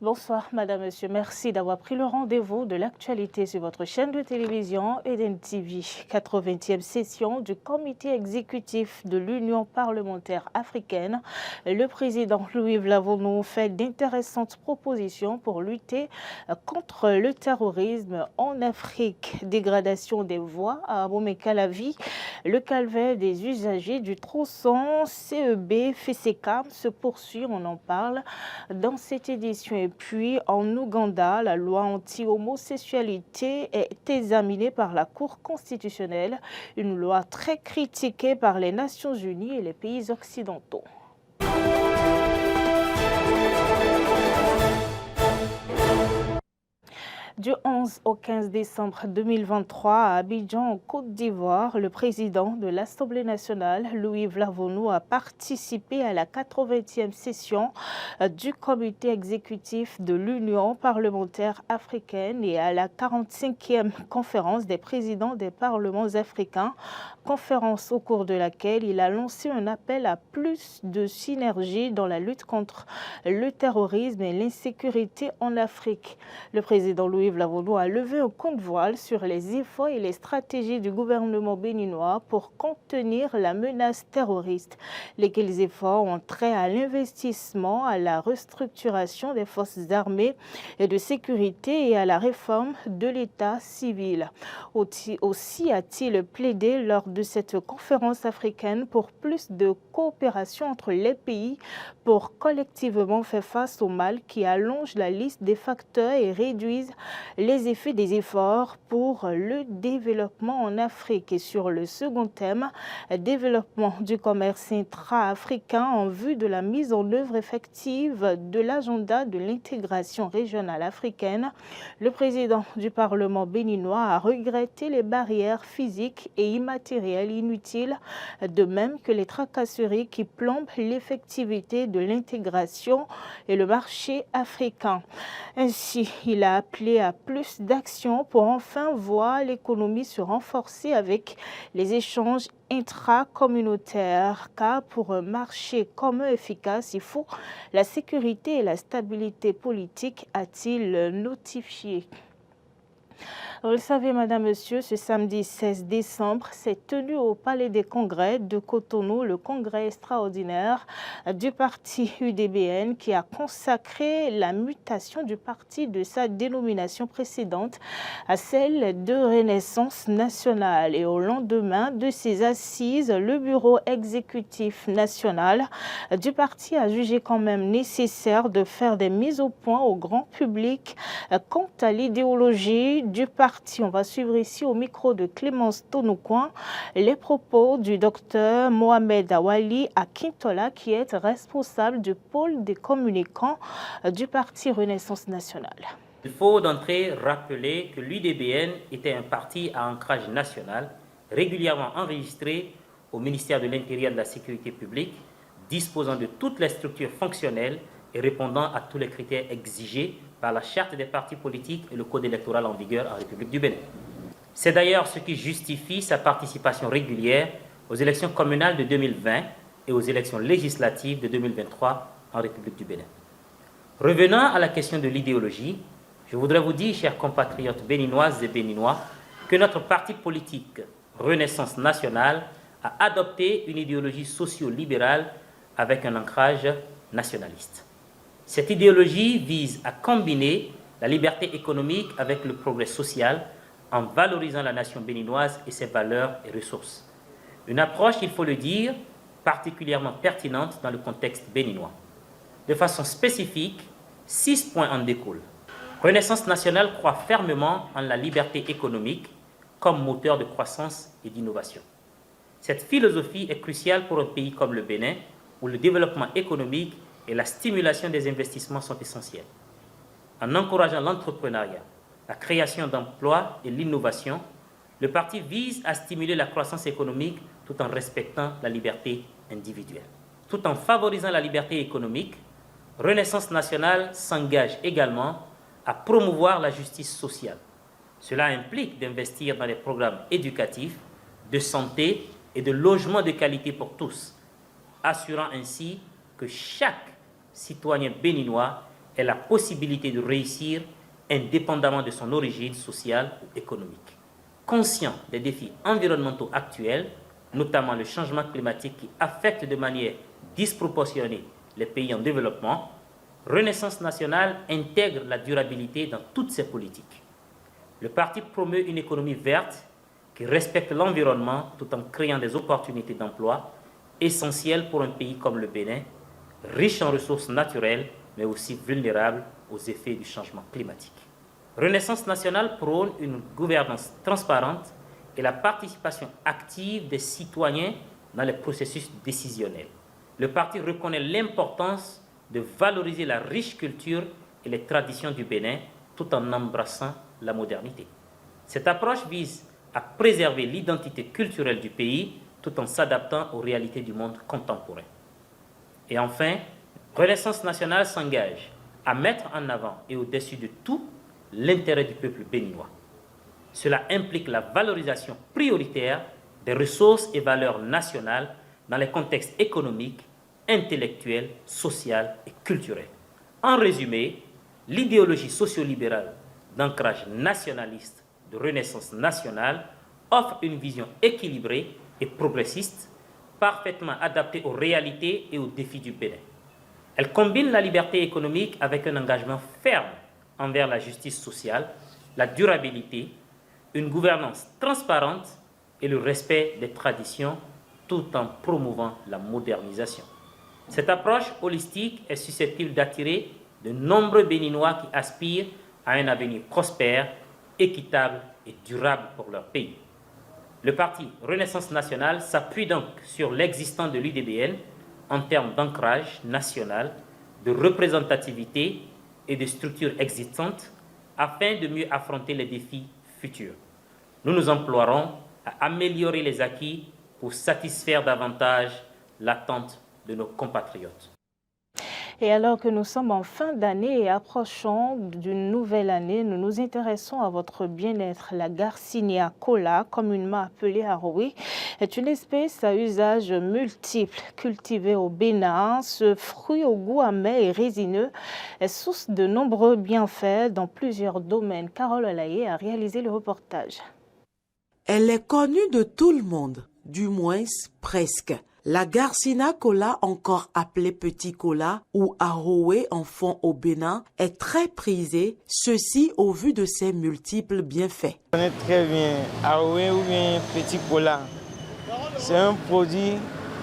Bonsoir, Madame, Monsieur. Merci d'avoir pris le rendez-vous de l'actualité sur votre chaîne de télévision Eden TV. 80e session du comité exécutif de l'Union parlementaire africaine. Le président Louis Vlavonou fait d'intéressantes propositions pour lutter contre le terrorisme en Afrique. Dégradation des voies à Abomey-Calavi. Le calvaire des usagers du tronçon CEB FCK se poursuit, on en parle dans cette édition. Et puis en Ouganda, la loi anti-homosexualité est examinée par la Cour constitutionnelle, une loi très critiquée par les Nations Unies et les pays occidentaux. Du 11 au 15 décembre 2023 à Abidjan, en Côte d'Ivoire, le président de l'Assemblée nationale, Louis Vlavonou, a participé à la 80e session du comité exécutif de l'Union parlementaire africaine et à la 45e conférence des présidents des parlements africains, conférence au cours de laquelle il a lancé un appel à plus de synergie dans la lutte contre le terrorisme et l'insécurité en Afrique. Le président Louis Vlavonou a levé un compte voile sur les efforts et les stratégies du gouvernement béninois pour contenir la menace terroriste. Lesquels efforts ont trait à l'investissement, à la restructuration des forces armées et de sécurité et à la réforme de l'État civil. Aussi a-t-il plaidé lors de cette conférence africaine pour plus de coopération entre les pays pour collectivement faire face au mal qui allonge la liste des facteurs et réduise les effets des efforts pour le développement en Afrique. Et sur le second thème, développement du commerce intra-africain en vue de la mise en œuvre effective de l'agenda de l'intégration régionale africaine, le président du Parlement béninois a regretté les barrières physiques et immatérielles inutiles, de même que les tracasseries qui plombent l'effectivité de l'intégration et le marché africain. Ainsi, il a appelé à plus d'actions pour enfin voir l'économie se renforcer avec les échanges intracommunautaires, car pour un marché commun efficace, il faut la sécurité et la stabilité politique, a-t-il notifié. Vous le savez, Madame, Monsieur, ce samedi 16 décembre s'est tenu au Palais des Congrès de Cotonou le congrès extraordinaire du parti UDBN qui a consacré la mutation du parti de sa dénomination précédente à celle de Renaissance nationale. Et au lendemain de ces assises, le bureau exécutif national du parti a jugé quand même nécessaire de faire des mises au point au grand public quant à l'idéologie du parti. On va suivre ici au micro de Clémence Tonoucoin les propos du docteur Mohamed Awali Akintola, qui est responsable du pôle des communicants du parti Renaissance nationale. Il faut d'entrée rappeler que l'UDBN était un parti à ancrage national, régulièrement enregistré au ministère de l'Intérieur et de la Sécurité publique, disposant de toutes les structures fonctionnelles et répondant à tous les critères exigés par la charte des partis politiques et le code électoral en vigueur en République du Bénin. C'est d'ailleurs ce qui justifie sa participation régulière aux élections communales de 2020 et aux élections législatives de 2023 en République du Bénin. Revenant à la question de l'idéologie, je voudrais vous dire, chers compatriotes béninoises et béninois, que notre parti politique Renaissance nationale a adopté une idéologie socio-libérale avec un ancrage nationaliste. Cette idéologie vise à combiner la liberté économique avec le progrès social en valorisant la nation béninoise et ses valeurs et ressources. Une approche, il faut le dire, particulièrement pertinente dans le contexte béninois. De façon spécifique, 6 points en découlent. Renaissance nationale croit fermement en la liberté économique comme moteur de croissance et d'innovation. Cette philosophie est cruciale pour un pays comme le Bénin, où le développement économique et la stimulation des investissements sont essentiels. En encourageant l'entrepreneuriat, la création d'emplois et l'innovation, le parti vise à stimuler la croissance économique tout en respectant la liberté individuelle. Tout en favorisant la liberté économique, Renaissance nationale s'engage également à promouvoir la justice sociale. Cela implique d'investir dans des programmes éducatifs, de santé et de logement de qualité pour tous, assurant ainsi que chaque citoyen béninois est la possibilité de réussir indépendamment de son origine sociale ou économique. Conscient des défis environnementaux actuels, notamment le changement climatique qui affecte de manière disproportionnée les pays en développement, Renaissance nationale intègre la durabilité dans toutes ses politiques. Le parti promeut une économie verte qui respecte l'environnement tout en créant des opportunités d'emploi essentielles pour un pays comme le Bénin, riche en ressources naturelles, mais aussi vulnérable aux effets du changement climatique. Renaissance nationale prône une gouvernance transparente et la participation active des citoyens dans les processus décisionnels. Le parti reconnaît l'importance de valoriser la riche culture et les traditions du Bénin tout en embrassant la modernité. Cette approche vise à préserver l'identité culturelle du pays tout en s'adaptant aux réalités du monde contemporain. Et enfin, Renaissance nationale s'engage à mettre en avant et au-dessus de tout l'intérêt du peuple béninois. Cela implique la valorisation prioritaire des ressources et valeurs nationales dans les contextes économiques, intellectuels, social et culturel. En résumé, l'idéologie sociolibérale d'ancrage nationaliste de Renaissance nationale offre une vision équilibrée et progressiste, parfaitement adaptée aux réalités et aux défis du Bénin. Elle combine la liberté économique avec un engagement ferme envers la justice sociale, la durabilité, une gouvernance transparente et le respect des traditions tout en promouvant la modernisation. Cette approche holistique est susceptible d'attirer de nombreux Béninois qui aspirent à un avenir prospère, équitable et durable pour leur pays. Le parti Renaissance nationale s'appuie donc sur l'existence de l'UDBN en termes d'ancrage national, de représentativité et de structures existantes afin de mieux affronter les défis futurs. Nous nous emploierons à améliorer les acquis pour satisfaire davantage l'attente de nos compatriotes. Et alors que nous sommes en fin d'année et approchons d'une nouvelle année, nous nous intéressons à votre bien-être. La Garcinia cola, communément appelée aroé, est une espèce à usage multiple. Cultivée au Bénin, ce fruit au goût amer et résineux est source de nombreux bienfaits dans plusieurs domaines. Carole Olaye a réalisé le reportage. Elle est connue de tout le monde, du moins presque. La Garcinia cola, encore appelée petit cola ou aroé en fond au Bénin, est très prisée, ceci au vu de ses multiples bienfaits. On connaît très bien aroé ou bien petit cola. C'est un produit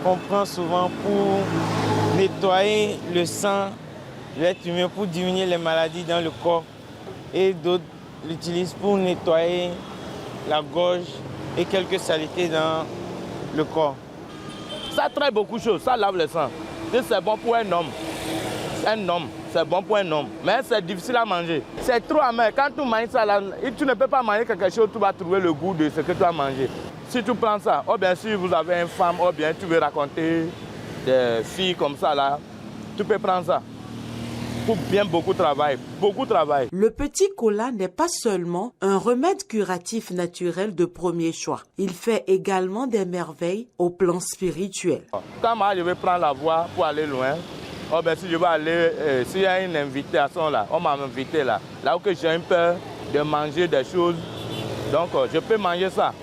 qu'on prend souvent pour nettoyer le sang de l'être humain, pour diminuer les maladies dans le corps. Et d'autres l'utilisent pour nettoyer la gorge et quelques saletés dans le corps. Ça traite beaucoup de choses, ça lave le sang. C'est bon pour un homme. C'est bon pour un homme. Mais c'est difficile à manger. C'est trop amer. Quand tu manges ça, là, tu ne peux pas manger quelque chose, tu vas trouver le goût de ce que tu as mangé. Si tu prends ça, ou bien si vous avez une femme, ou bien tu veux raconter des filles comme ça, là, tu peux prendre ça. Pour bien beaucoup travailler. Le petit cola n'est pas seulement un remède curatif naturel de premier choix. Il fait également des merveilles au plan spirituel. Quand moi je vais prendre la voie pour aller loin, oh ben, si je vais aller, s'il y a une invitation là, on m'a invité là où que j'ai peur de manger des choses, donc je peux manger ça.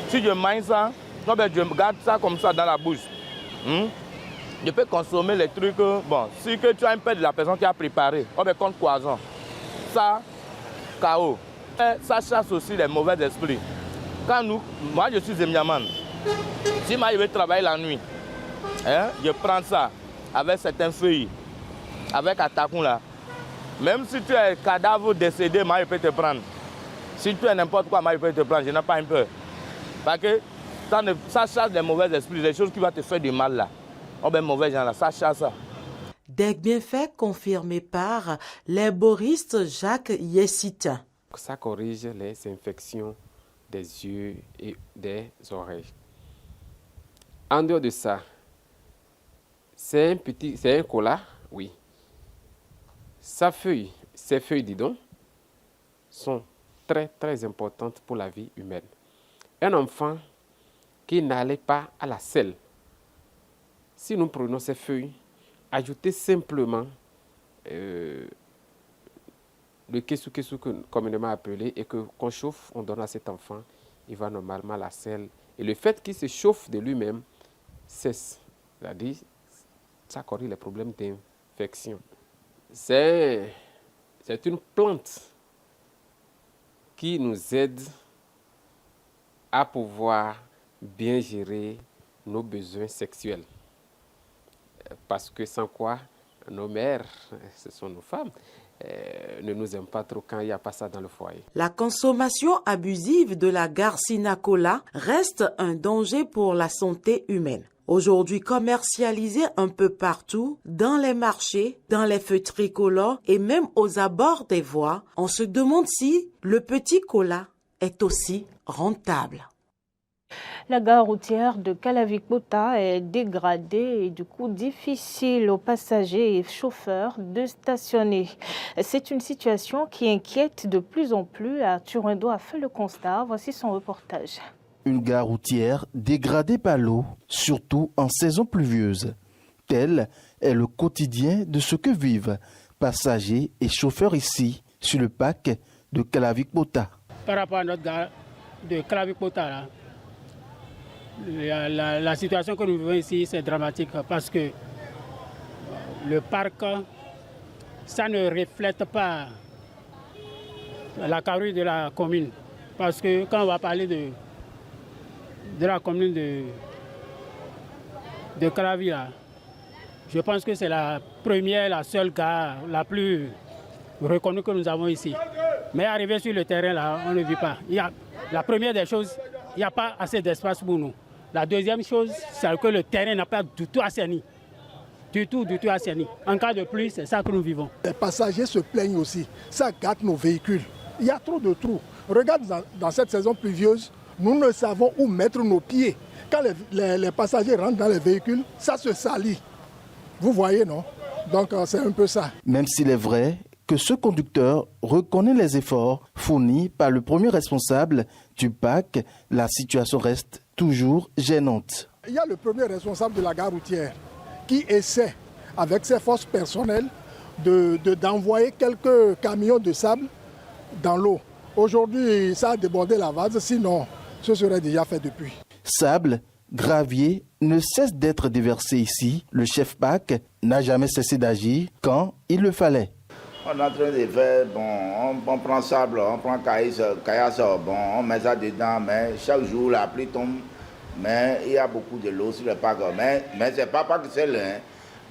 Si je mange ça, oh ben, je garde ça comme ça dans la bouche. Je peux consommer les trucs, bon, si que tu as un peu de la personne qui a préparé, on me compte poison. Ça, KO. Ça chasse aussi les mauvais esprits. Moi je suis Zemiaman. Si moi je vais travailler la nuit, je prends ça avec certaines feuilles, avec attaquon là. Même si tu es cadavre décédé, moi je peux te prendre. Si tu es n'importe quoi, moi je peux te prendre, je n'ai pas un peu. Parce que ça chasse les mauvais esprits, les choses qui vont te faire du mal là. Oh ben mauvais gens là, ça chasse ça. Des bienfaits confirmés par l'herboriste Jacques Yessitin. Ça corrige les infections des yeux et des oreilles. En dehors de ça, c'est un cola, oui. Ses feuilles, dis donc, sont très très importantes pour la vie humaine. Un enfant qui n'allait pas à la selle, si nous prenons ces feuilles, ajoutez simplement le kesu-kesu communément appelé, et que qu'on chauffe, on donne à cet enfant, il va normalement à la selle. Et le fait qu'il se chauffe de lui-même cesse. C'est-à-dire, ça corrige les problèmes d'infection. C'est une plante qui nous aide à pouvoir bien gérer nos besoins sexuels. Parce que sans quoi, nos mères, ce sont nos femmes, ne nous aiment pas trop quand il n'y a pas ça dans le foyer. La consommation abusive de la Garcinia cola reste un danger pour la santé humaine. Aujourd'hui commercialisée un peu partout, dans les marchés, dans les feux tricolores et même aux abords des voies, on se demande si le petit cola est aussi rentable. La gare routière de Calavi-Kota est dégradée et du coup difficile aux passagers et chauffeurs de stationner. C'est une situation qui inquiète de plus en plus. Arthur Indo a fait le constat. Voici son reportage. Une gare routière dégradée par l'eau, surtout en saison pluvieuse. Tel est le quotidien de ce que vivent passagers et chauffeurs ici, sur le parc de Calavi-Kota. Par rapport à notre gare de Calavi-Kota, la situation que nous vivons ici, c'est dramatique parce que le parc, ça ne reflète pas la carrure de la commune. Parce que quand on va parler de la commune de Calavi, je pense que c'est la première, la seule gare la plus reconnue que nous avons ici. Mais arrivé sur le terrain, là, on ne vit pas. La première des choses, il n'y a pas assez d'espace pour nous. La deuxième chose, c'est que le terrain n'a pas du tout assaini. Du tout assaini. En cas de pluie, c'est ça que nous vivons. Les passagers se plaignent aussi. Ça gâte nos véhicules. Il y a trop de trous. Regarde, dans cette saison pluvieuse, nous ne savons où mettre nos pieds. Quand les passagers rentrent dans les véhicules, ça se salit. Vous voyez, non? Donc c'est un peu ça. Même s'il est vrai que ce conducteur reconnaît les efforts fournis par le premier responsable du parc, la situation reste toujours gênante. Il y a le premier responsable de la gare routière qui essaie, avec ses forces personnelles, d'envoyer quelques camions de sable dans l'eau. Aujourd'hui, ça a débordé la vase, sinon ce serait déjà fait depuis. Sable, gravier ne cesse d'être déversé ici. Le chef parc n'a jamais cessé d'agir quand il le fallait. On est en train de faire, on prend sable, on prend caillasse, on met ça dedans, mais chaque jour la pluie tombe, mais il y a beaucoup de l'eau sur le parc. Mais ce n'est pas que c'est là,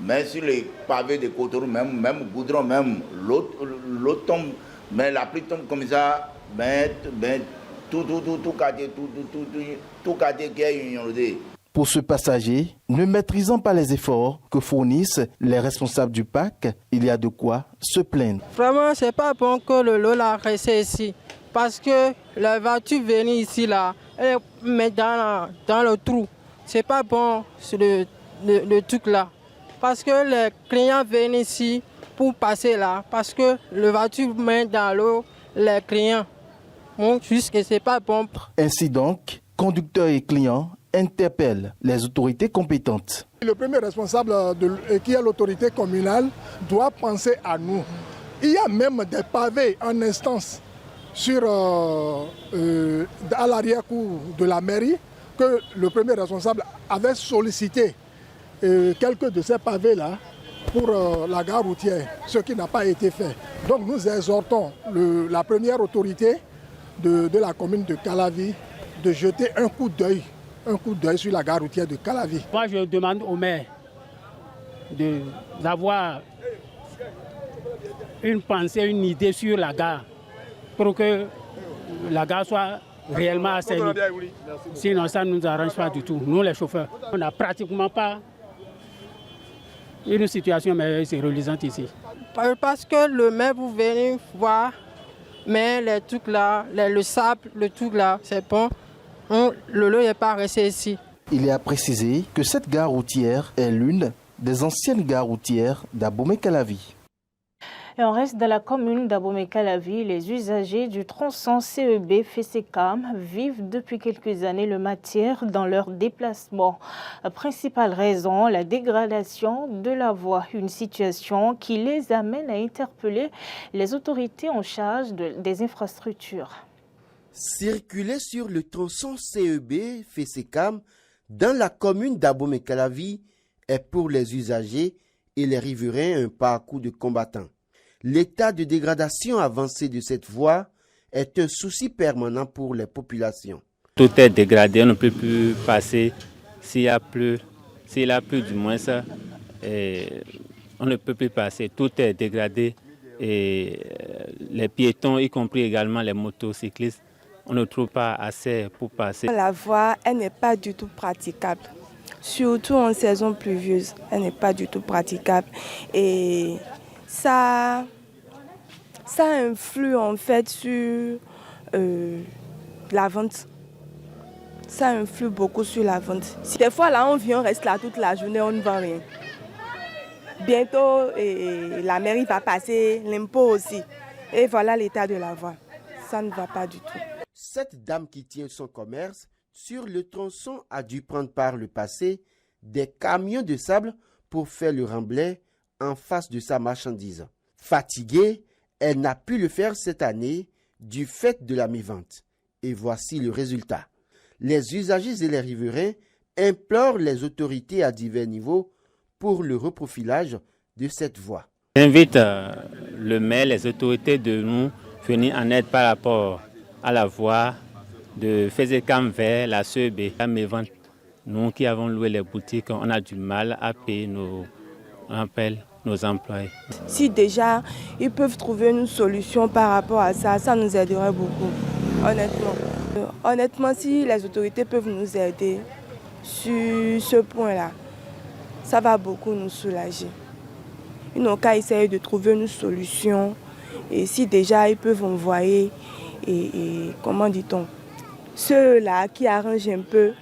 mais sur les pavés de Cotonou, même goudron, même l'eau tombe, mais la pluie tombe comme ça, tout quartier qui est inondé. Pour ce passager, ne maîtrisant pas les efforts que fournissent les responsables du parc, il y a de quoi se plaindre. Vraiment, c'est pas bon que le lot l'a resté ici. Parce que la voiture venue ici, là, elle met dans le trou. C'est pas bon le truc là. Parce que les clients viennent ici pour passer là. Parce que le voiture met dans l'eau les clients. Bon, juste que c'est pas bon. Ainsi donc, conducteurs et clients interpelle les autorités compétentes. Le premier responsable qui est l'autorité communale doit penser à nous. Il y a même des pavés en instance à l'arrière-cour de la mairie que le premier responsable avait sollicité quelques de ces pavés-là pour la gare routière, ce qui n'a pas été fait. Donc nous exhortons la première autorité de la commune de Calavi de jeter un coup d'œil sur la gare routière de Calavi. Moi, je demande au maire d'avoir une pensée, une idée sur la gare pour que la gare soit réellement assainie. Sinon, ça ne nous arrange pas du tout. Nous, les chauffeurs, on n'a pratiquement pas une situation reluisante ici. Parce que le maire, vous venez voir, mais les trucs là, le sable, le truc là, c'est bon. Le lot n'est pas resté ici. Il est à préciser que cette gare routière est l'une des anciennes gares routières d'Abomey-Calavi. Et on reste dans la commune d'Abomey-Calavi. Les usagers du tronçon CEB Fessekam vivent depuis quelques années le matière dans leurs déplacements. Principale raison, la dégradation de la voie, une situation qui les amène à interpeller les autorités en charge des infrastructures. Circuler sur le tronçon CEB Fessekam dans la commune d'Abomey-Calavi est pour les usagers et les riverains un parcours de combattants. L'état de dégradation avancé de cette voie est un souci permanent pour les populations. Tout est dégradé, on ne peut plus passer. S'il y a plus du moins ça, on ne peut plus passer. Tout est dégradé et les piétons, y compris également les motocyclistes, on ne trouve pas assez pour passer. La voie, elle n'est pas du tout praticable. Surtout en saison pluvieuse, elle n'est pas du tout praticable. Et ça influe en fait sur la vente. Ça influe beaucoup sur la vente. Des fois là on vient, on reste là toute la journée, on ne vend rien. Bientôt la mairie va passer, l'impôt aussi. Et voilà l'état de la voie. Ça ne va pas du tout. Cette dame qui tient son commerce sur le tronçon a dû prendre par le passé des camions de sable pour faire le remblai en face de sa marchandise. Fatiguée, elle n'a pu le faire cette année du fait de la mi-vente. Et voici le résultat. Les usagers et les riverains implorent les autorités à divers niveaux pour le reprofilage de cette voie. J'invite le maire, les autorités de nous venir en aide par rapport à la voie de Fessekam vers la CEB. La mi-vente, nous qui avons loué les boutiques, on a du mal à payer nos employés. Si déjà ils peuvent trouver une solution par rapport à ça, ça nous aiderait beaucoup, honnêtement. Honnêtement, si les autorités peuvent nous aider sur ce point-là, ça va beaucoup nous soulager. Ils n'ont qu'à essayer de trouver une solution. Et si déjà ils peuvent envoyer, comment dit-on, ceux-là qui arrangent un peu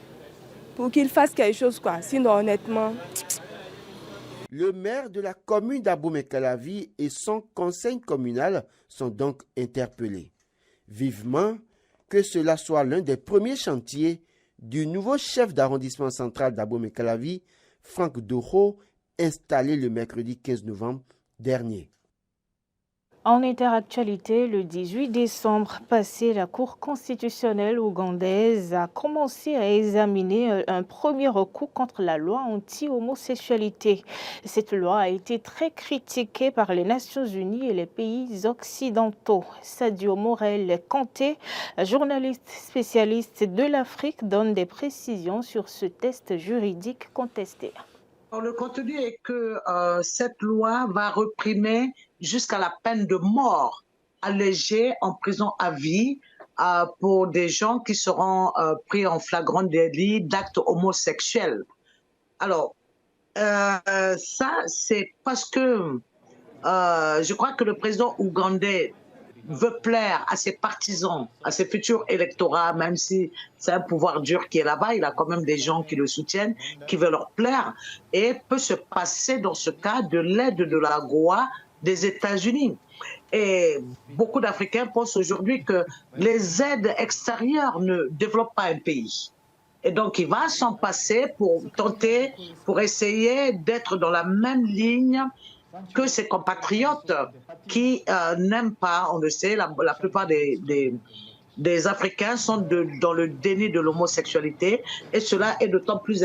pour qu'ils fassent quelque chose, quoi. Sinon, honnêtement... Le maire de la commune d'Abomey-Calavi et son conseil communal sont donc interpellés. Vivement que cela soit l'un des premiers chantiers du nouveau chef d'arrondissement central d'Abomey-Calavi, Franck Doro, installé le mercredi 15 novembre dernier. En interactualité, le 18 décembre passé, la Cour constitutionnelle ougandaise a commencé à examiner un premier recours contre la loi anti-homosexualité. Cette loi a été très critiquée par les Nations Unies et les pays occidentaux. Sadio Morel Kanté, journaliste spécialiste de l'Afrique, donne des précisions sur ce test juridique contesté. Alors, le contenu est que cette loi va réprimer jusqu'à la peine de mort allégée en prison à vie pour des gens qui seront pris en flagrant délit d'actes homosexuels. Alors, ça, c'est parce que je crois que le président ougandais veut plaire à ses partisans, à ses futurs électorats, même si c'est un pouvoir dur qui est là-bas, il a quand même des gens qui le soutiennent, qui veulent leur plaire, et peut se passer dans ce cas de l'aide de la GOA des États-Unis. Et beaucoup d'Africains pensent aujourd'hui que les aides extérieures ne développent pas un pays. Et donc, il va s'en passer pour tenter, pour essayer d'être dans la même ligne que ses compatriotes qui n'aiment pas, on le sait, la plupart des Africains sont dans le déni de l'homosexualité, et cela est d'autant plus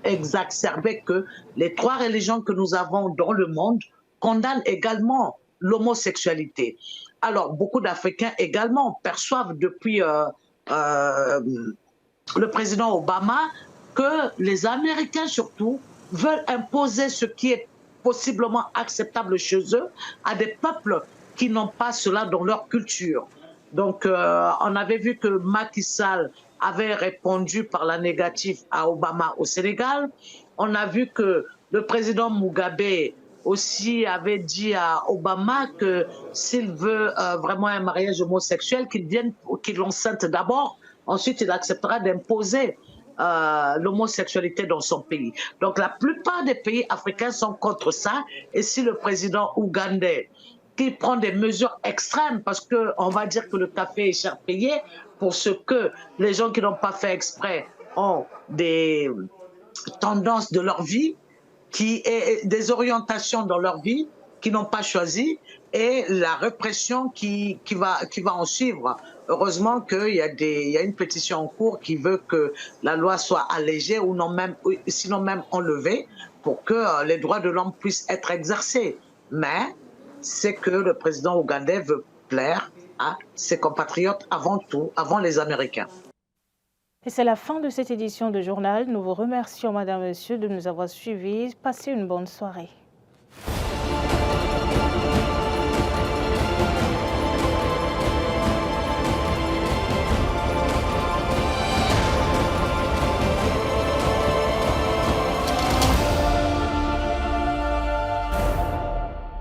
exacerbé que les trois religions que nous avons dans le monde condamnent également l'homosexualité. Alors, beaucoup d'Africains également perçoivent depuis le président Obama que les Américains surtout veulent imposer ce qui est possiblement acceptable chez eux à des peuples qui n'ont pas cela dans leur culture. Donc, on avait vu que Macky Sall avait répondu par la négative à Obama au Sénégal. On a vu que le président Mugabe aussi avait dit à Obama que s'il veut vraiment un mariage homosexuel, qu'il l'enceinte d'abord, ensuite il acceptera d'imposer l'homosexualité dans son pays. Donc la plupart des pays africains sont contre ça, et si le président ougandais qui prend des mesures extrêmes, parce qu'on va dire que le café est cher payé pour ce que les gens qui n'ont pas fait exprès ont des tendances de leur vie, des orientations dans leur vie qui n'ont pas choisi, et la répression qui va en suivre. Heureusement qu'il y a une pétition en cours qui veut que la loi soit allégée ou sinon même enlevée pour que les droits de l'homme puissent être exercés. Mais c'est que le président ougandais veut plaire à ses compatriotes avant tout, avant les Américains. Et c'est la fin de cette édition de journal. Nous vous remercions, Madame, Monsieur, de nous avoir suivis. Passez une bonne soirée.